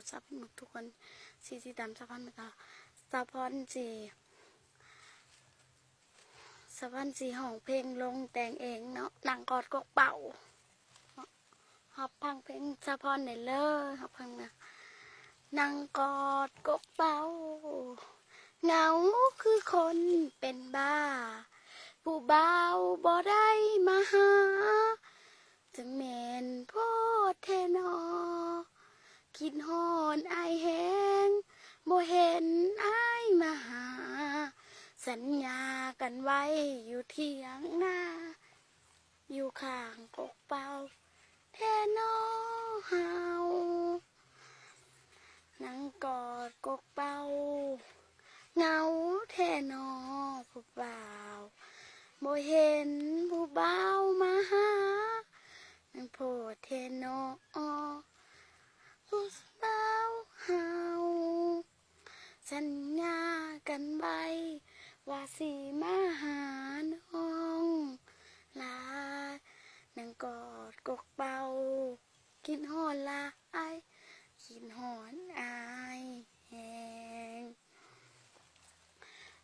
ซับมุกทุกคนสีดำสะพอนมาต่อสะพอนสีห้องเพลงลงแต่งเองเนาะหนังกอดกกเป่าหับพังเพลงสะพอนไหนเลยหับพังนะนั่งกอดกกเป่าเหงาคือคนเป็นบ้าผู้เบาบ่ได้มาหาจะเมนโพดเทนอคิดฮอนอายแหงบ่เห็นอายมาหาสัญญากันไว้อยู่เที่ยงหน้าอยู่ข้างกกเป่าเทนอเฮานั่งกอดกกเป่าเหงาแทนอผู้บ่าวบ่เห็นผู้บ่าวมาหานั่งโพดเทนอผู้บ่าวเฮาสัญญากันไว้ว่าสิมาหาน้องลานั่งกอดกกเป่าคิดฮอดลายคิดฮอดอายแหง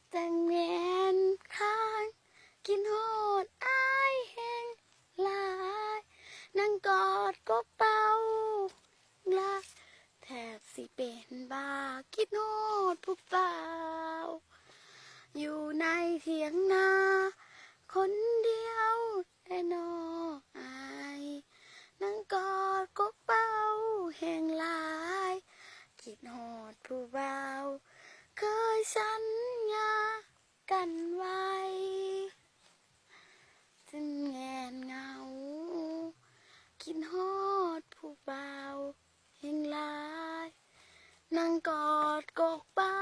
แต่งแม่นข้างกินฮอดอายแหงลายนั่งกอดกกเป่าลาแทบสิเป็นบ้าคิดฮอดผู้บ่าวอยู่ในเถียงนาคนเดียวแต่นออายนั่งกอดกกเป่าแห่งลายคิดฮอดผู้บ่าวเคยสัญญากันไว้จึงแงนเงาคิดฮอดผู้บ่าวแห่งลายนั่งกอดกกเป่า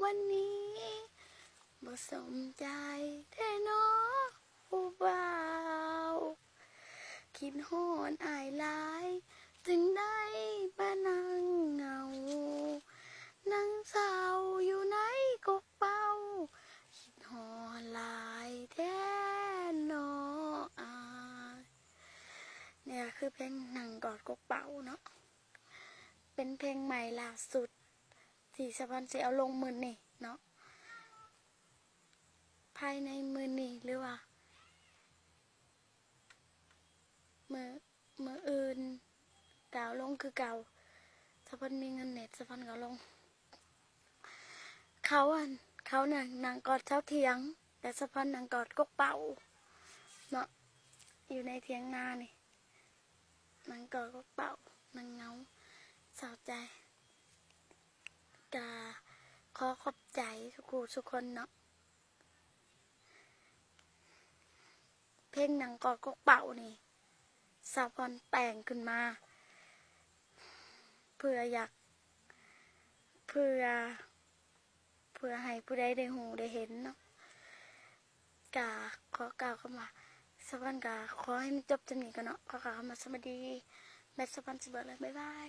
วันนี้บ่สมใจแท้น้อผู้บ่าวคิดฮอดอายหลายจึงได้มานั่งเหงานั่งเศร้าอยู่ในกกเป่าคิดฮอดหลายแท้น้ออายเนี่ยคือเพลงนั่งกอดกกเป่าเนาะเป็นเพลงใหม่ล่าสุดที่สะพอนสิเอาลงมือนี่เนาะภายในมือนี่หรือว่ามืออื่นกาวลงคือเก่าสะพอนมีเงินเน็ตสะพอนก็ลงเขาเนี่ยนางกอดเช้าเทียงแต่สะพอนนางกอดกกเป่าเนาะอยู่ในเทียงนานี่นางกอดกกเป่านางเงาเศร้าใจกาขอขอบใจทุกคนเนาะเพลงนางกอดกกเป่านี่สะพอนแต่งขึ้นมาเพื่อให้ผู้ใดได้หูได้เห็นเนาะกาขอกล่าวเข้ามาสะพอนกาขอให้มันจบจนนี้กันเนาะขอกล่าวเข้ามาสวัสดีแม่สะพอนสิเบิดเลยบ๊ายบาย